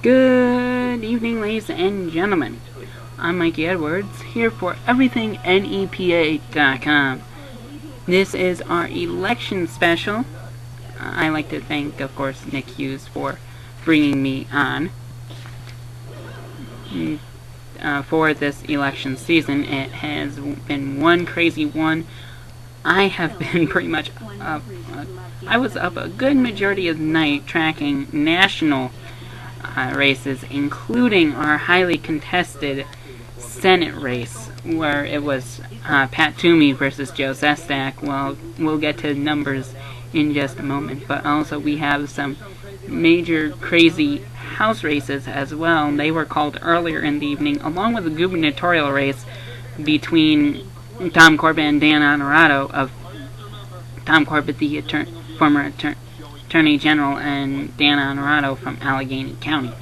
Good evening, ladies and gentlemen. I'm Mikey Edwards, here for everythingNEPA.com. This is our election special. I like to thank, of course, Nick Hughes for bringing me on for this election season. It has been one crazy one. I have been pretty much up. I was up a good majority of the night tracking national races, including our highly contested Senate race, where it was Pat Toomey versus Joe Sestak. Well, we'll get to numbers in just a moment, but also we have some major crazy House races as well. They were called earlier in the evening, along with a gubernatorial race between Tom Corbett and Dan Honorado, of Tom Corbett, the former Attorney General, and Dan Honorado from Allegheny County.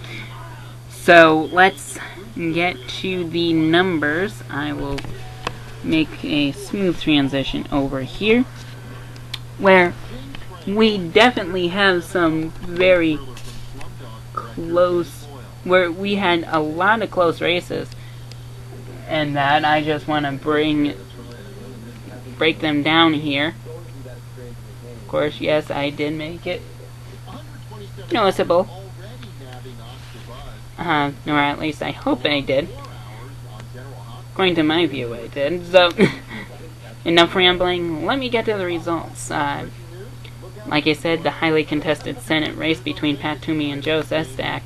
So let's get to the numbers. I will make a smooth transition over here, where we definitely have some very close, where we had a lot of close races, and that I just want to break them down here. Of course, yes, I did make it noticeable. Or at least I hope I did. According to my view, I did. So, enough rambling. Let me get to the results. Like I said, the highly contested Senate race between Pat Toomey and Joe Sestak.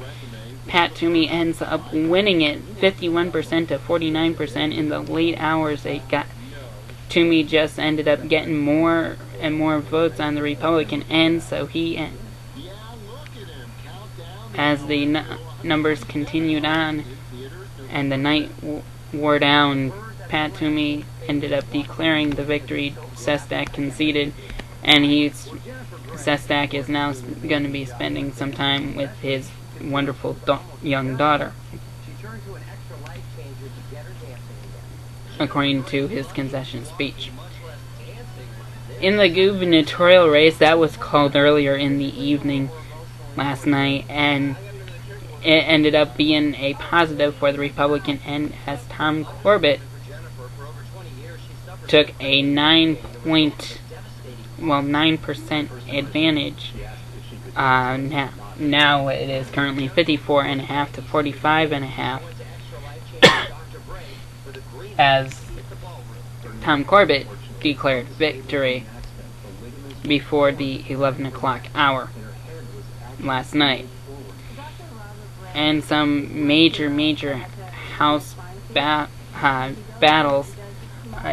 Pat Toomey ends up winning it 51% to 49% in the late hours. Toomey just ended up getting more and more votes on the Republican end, so he, as the numbers continued on and the night wore down, Pat Toomey ended up declaring the victory. Sestak conceded, and Sestak is now going to be spending some time with his wonderful young daughter, according to his concession speech. In the gubernatorial race, that was called earlier in the evening last night, and it ended up being a positive for the Republican end, as Tom Corbett took a 9% advantage. Now it is currently 54.5 to 45.5, as Tom Corbett declared victory before the 11 o'clock hour last night. And some major House battles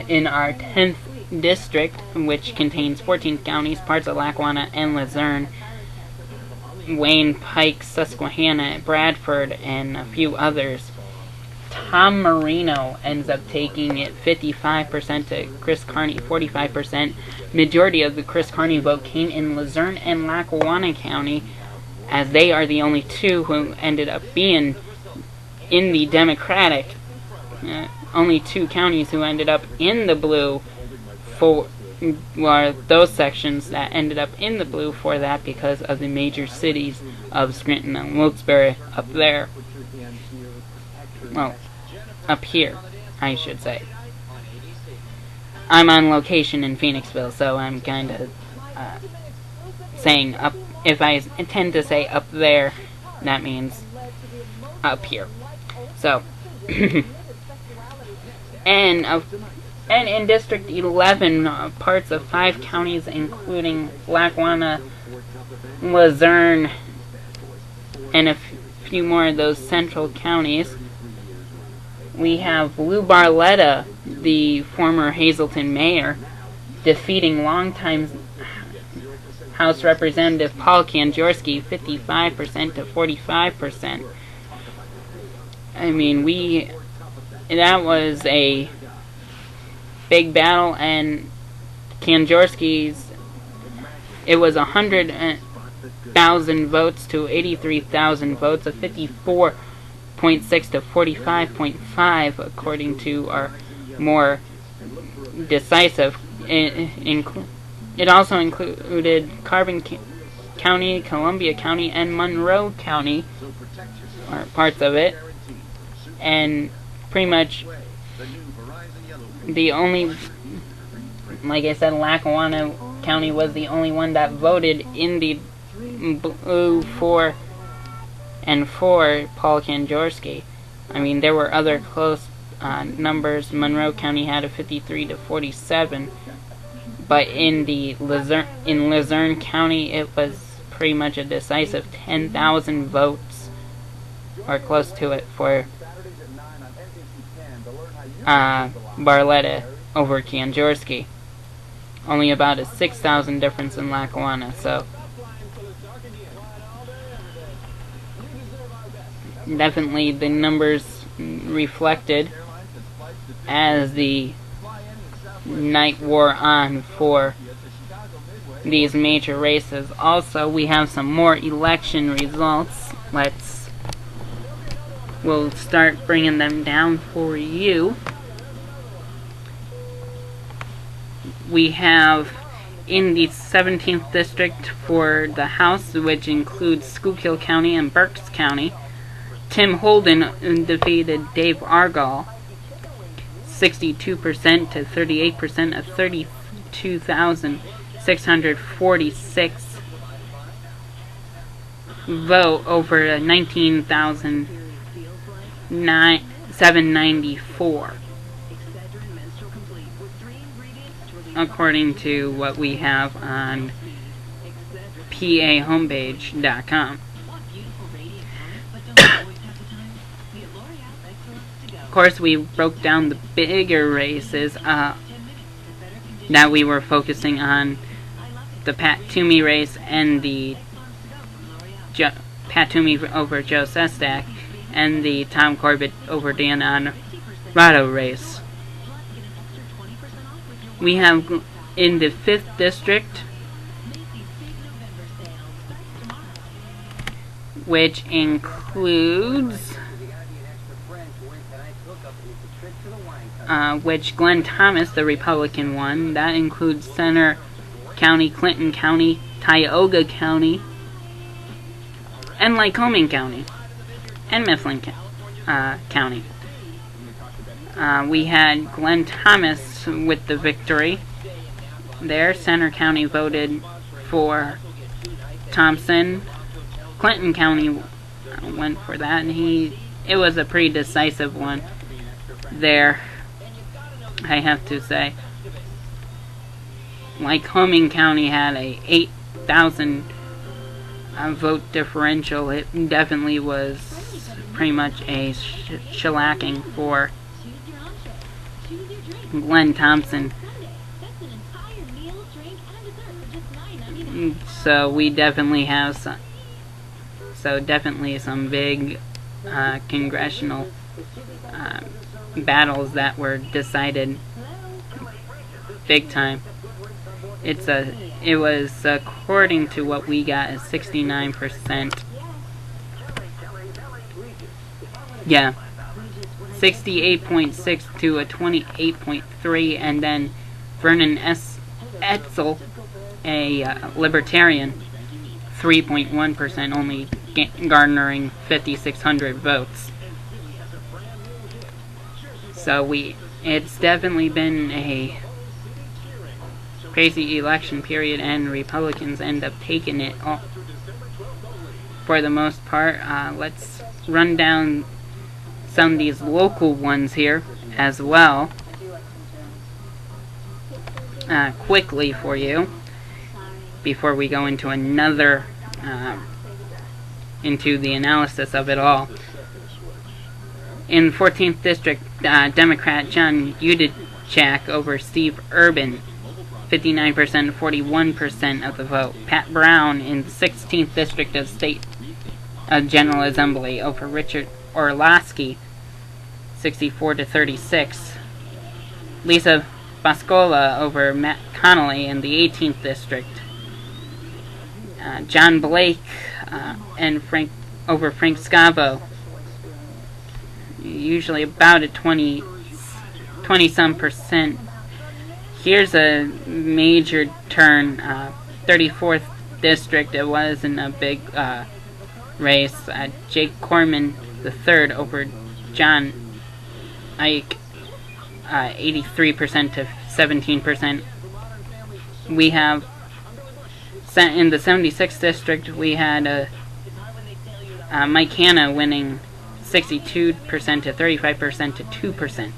in our 10th district, which contains 14 counties, parts of Lackawanna and Luzerne, Wayne, Pike, Susquehanna, Bradford, and a few others. Tom Marino ends up taking it 55% to Chris Carney 45%. Majority of the Chris Carney vote came in Luzerne and Lackawanna County, as they are the only two who ended up being in the Democratic. Only two counties who ended up in the blue for those sections that ended up in the blue for that, because of the major cities of Scranton and Wilkes-Barre up there. Well, up here, I should say. I'm on location in Phoenixville, so I'm kind of saying up. If I tend to say up there, that means up here. So, and in District 11, parts of 5 counties, including Lackawanna, Luzerne, and a few more of those central counties, we have Lou Barletta, the former Hazleton mayor, defeating longtime House Representative Paul Kanjorski 55% to 45%. I mean, that was a big battle, and Kanjorski's, it was 100,000 votes to 83,000 votes, a 54.6 to 45.5, according to our more decisive. It also included Carbon County, Columbia County, and Monroe County are parts of it. And pretty much the only, like I said, Lackawanna County was the only one that voted in the blue for Paul Kanjorski. I mean, there were other close numbers. Monroe County had a 53-47, but in Luzerne County, it was pretty much a decisive 10,000 votes, or close to it, for Barletta over Kanjorski. Only about a 6,000 difference in Lackawanna, so definitely the numbers reflected as the night wore on for these major races. Also, we have some more election results. We'll start bringing them down for you. We have in the 17th district for the House, which includes Schuylkill County and Berks County, Tim Holden defeated Dave Argall 62% to 38% of 32,646 vote over 19,794. According to what we have on pahomepage.com. Of course, we broke down the bigger races that we were focusing on: the Pat Toomey race and the Pat Toomey over Joe Sestak and the Tom Corbett over Dan Honorado race. We have in the 5th district, which includes which Glenn Thomas, the Republican, won. That includes Center County, Clinton County, Tioga County, and Lycoming County, and Mifflin County. We had Glenn Thomas with the victory there. Center County voted for Thompson. Clinton County went for that, and it was a pretty decisive one there, I have to say. Lycoming County had a 8,000 vote differential. It definitely was pretty much a shellacking for Glenn Thompson. So we definitely have some big congressional battles that were decided big time. It was, according to what we got, is 69%. Yeah. 68.6 to a 28.3, and then Vernon S. Etzel, a libertarian, 3.1%, only garnering 5,600 votes. So it's definitely been a crazy election period, and Republicans end up taking it all for the most part. Let's run down some of these local ones here as well quickly for you before we go into into the analysis of it all. In 14th District, Democrat John Udachak over Steve Urban, 59% to 41% of the vote. Pat Brown in 16th District of State General Assembly over Richard Orlowski, 64 to 36. Lisa Boscola over Matt Connolly in the 18th District. John Blake and over Frank Scavo, usually about a 20-some percent. Here's a major turn. 34th district, it wasn't a big race. Jake Corman III over John Ike, 83% to 17%. We have, in the 76th district, we had Mike Hanna winning 62% to 35% to 2%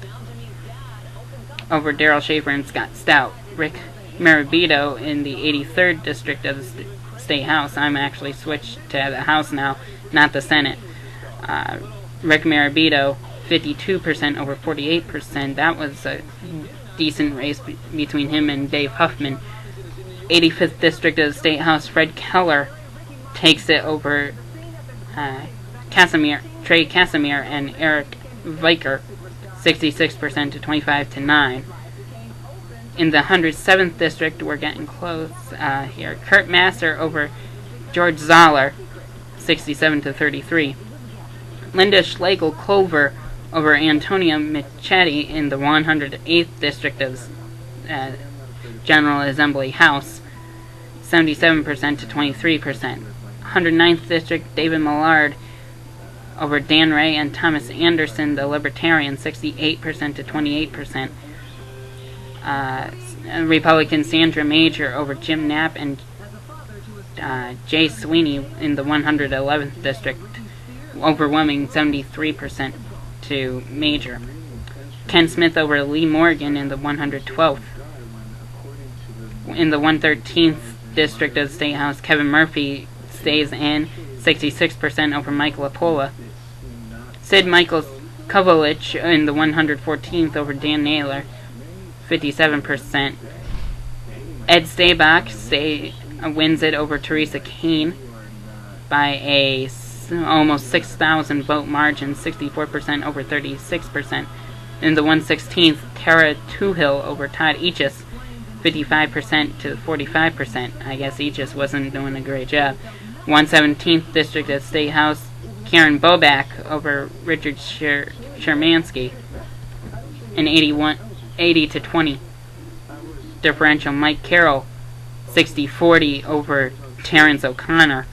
over Daryl Schaefer and Scott Stout. Rick Marabito in the 83rd district of the State House. I'm actually switched to the House now, not the Senate. Rick Marabito, 52% over 48%. That was a decent race between him and Dave Huffman. 85th district of the State House, Fred Keller takes it over Trey Casimir and Eric Viker, 66% to 25 to 9. In the 107th district, we're getting close here. Kurt Masser over George Zoller, 67 to 33. Linda Schlegel Clover over Antonia Michetti in the 108th district of General Assembly House, 77% to 23%. 109th district, David Millard over Dan Ray and Thomas Anderson, the Libertarian, 68% to 28%. Republican Sandra Major over Jim Knapp and Jay Sweeney in the 111th district, overwhelming 73% to Major. Ken Smith over Lee Morgan in the 112th. In the 113th district of the State House, Kevin Murphy stays in, 66% over Mike LaPola. Sid Michaels Kovalich in the 114th over Dan Naylor, 57%. Ed Stabach wins it over Teresa Kane by a almost 6,000 vote margin, 64% over 36%. In the 116th, Tara Toohill over Todd Eachus, 55% to 45%. I guess Eachus wasn't doing a great job. 117th District of State House, Karen Bobak over Richard Shermansky, an 80 to 20 differential. Mike Carroll, 60-40 over Terrence O'Connor.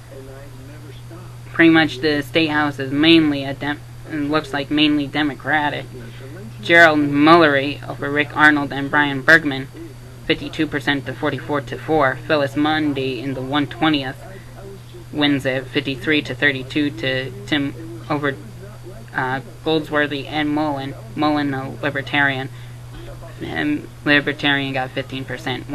Pretty much the State House is mainly looks like mainly Democratic. Gerald Mullery over Rick Arnold and Brian Bergman, 52% to 44 to 4. Phyllis Mundy in the 120th wins it, 53 to 32 to Tim over Goldsworthy and Mullen. Mullen, a Libertarian, and Libertarian got 15%.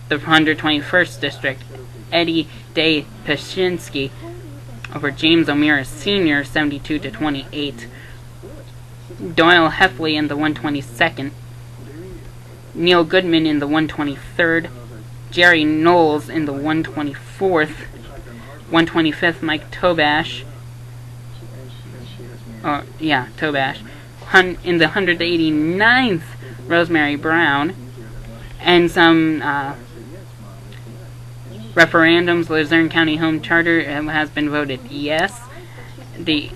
The 121st district, Eddie Day Pashinsky over James O'Meara Sr., 72 to 28. Doyle Heffley in the 122nd. Neil Goodman in the 123rd. Jerry Knowles in the 124th. 125th, Mike Tobash. Tobash. In the 189th, Rosemary Brown. And some referendums. Luzerne County Home Charter has been voted yes. The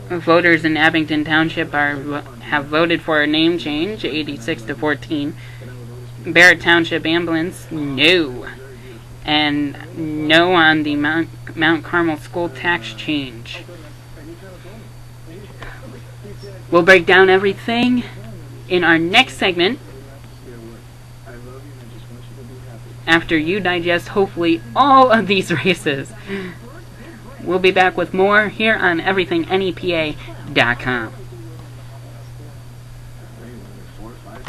voters in Abington Township have voted for a name change, 86 to 14. Barrett Township Ambulance, no. And no on the Mount Carmel school tax change. We'll break down everything in our next segment after you digest, hopefully, all of these races. We'll be back with more here on EverythingNEPA.com.